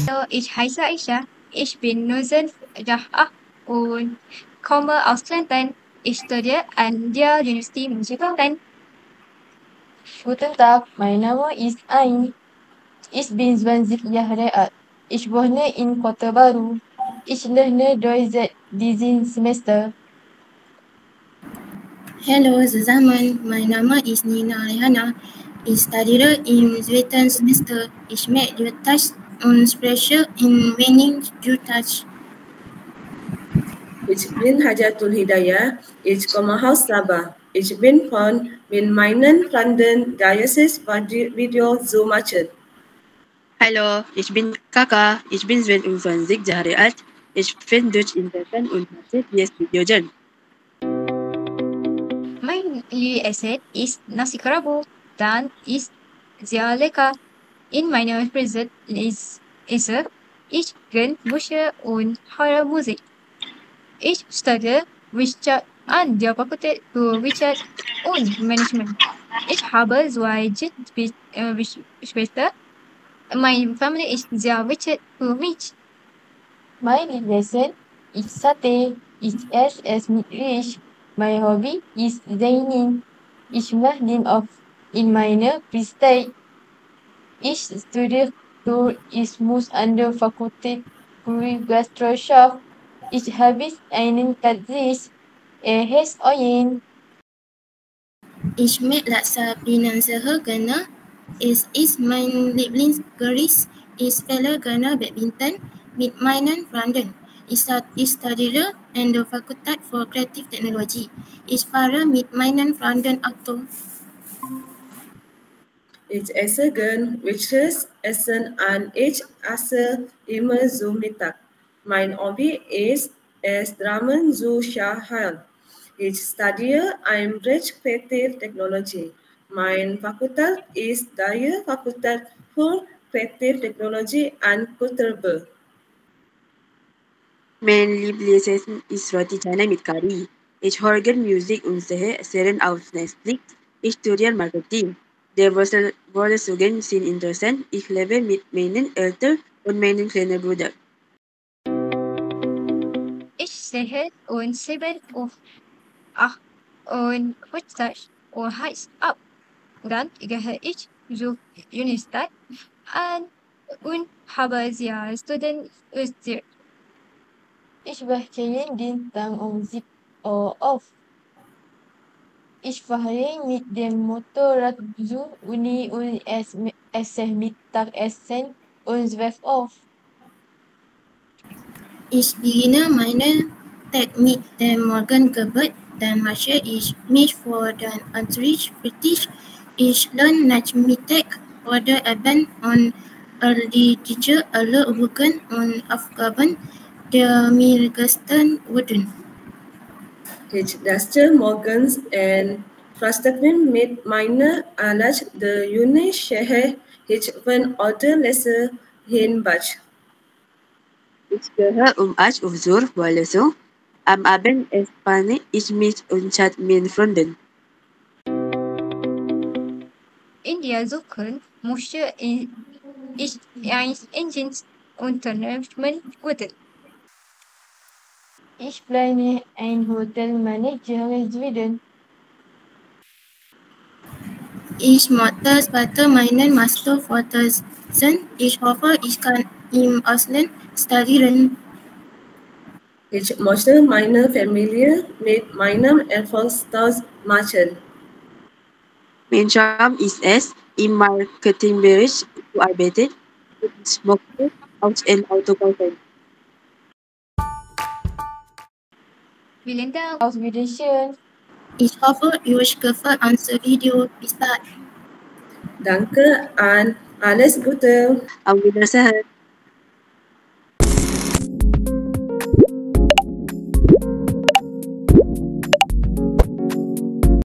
Hallo, ich heiße Aisha. Ich bin 19 Jahre und komme aus Kärnten. Ich studiere an der University Musik Kärnten. Guten Tag, mein Name ist Ain. Ich bin 20 Jahre alt. Ich wohne in Kota Baru. Ich lerne Deutsch diesen Semester. Hello zusammen, mein Name ist Nina Rehana. Ich studiere im zweiten Semester. Ich mache Touch und spreche in wenig Deutsch. Ich bin Hajatul Hidayah. Ich komme aus Sabah. Ich bin von meinen Freunden Diocese Video so machen. Hallo, ich bin Kaka. Ich bin 22 Jahre alt. Ich finde Deutsch interessant und mache jetzt Videogen. Mein Lieblingsessen ist Nasi Kerabu dan ist sehr lecker. In meiner Freizeit esse ich gern Bücher und höre Musik. Ich studiere Wirtschaft an der Fakultät für Wirtschaft und Management. Ich habe zwei Geschwister. Meine Familie ist sehr wichtig für mich. Mein Lieblingsessen ist Satay. Ich esse es mit Fisch. Mein Hobby ist Singing. Ich mache den oft in meiner Freizeit. Ich studiere Tourismus an der Fakultät für Gastronomie. Ich habe einen Thesis. Er heißt Oyen. Ich mag Laksa Pinang Sehegana. Es ist mein Lieblingsgericht. Ich spiele gerne Badminton mit meinen Freunden. Ich studiere an der Fakultät für Creative Technology. Ich fahre mit meinen Freunden Auto. Ich esse gern welches Essen an ich esse immer so Mittag. Mein Hobby ist es Dramen zu schauen. Ich studiere im Bereich Creative Technology. Mein Fakultät ist die Fakultät für Creative Technology and Kultur. Mein Lieblingsessen ist Roti Canai mit Curry. Ich höre gern Musik und sehe Serien auf Netflix. Ich studiere Marketing. Der Wohlzugang sind interessant. Ich lebe mit meinen Eltern und meinem kleinen Bruder. Ich sehe und 7 auf 8 und Hochzeit und heiß ab. Dann gehe ich zur Universität an und habe sehr Studenten studiert. Ich wache jeden Tag um 7 Uhr auf. Ich fahre mit dem Motorrad zur Uni und esse Mittagessen um 12 Uhr. Ich beginne meine Tag mit dem Morgengebet, dann mache ich mich vor den Unterricht fertig. Ich lerne Nachmittag oder Abend und erledige alle Übungen und Aufgaben, die mir gestern wurden. Ich dachte morgens und frühstücke mit meiner Alaj der Uni Shehe. Ich bin heute Lesser hinbach. Ich gehe 8 Uhr zur Vorlesung. Am Abend entspanne ich mich und chat mit Freunden. In der Zukunft möchte ich ein Ingenieurunternehmen gründen. Ich plane ein Hotelmanager werden. Ich möchte später meinen Master fortsetzen. Ich hoffe, ich kann im Ausland studieren. Ich möchte meine Familie mit meinem Erfolgsstolz machen. Mein Traum ist es, im Marketingbereich zu arbeiten. Ich möchte auch ein Auto kaufen. Vielen Dank. Auf Wiedersehen. Ich hoffe, euch gefällt unser Video. Bis bald. Danke und alles Gute. Auf Wiedersehen.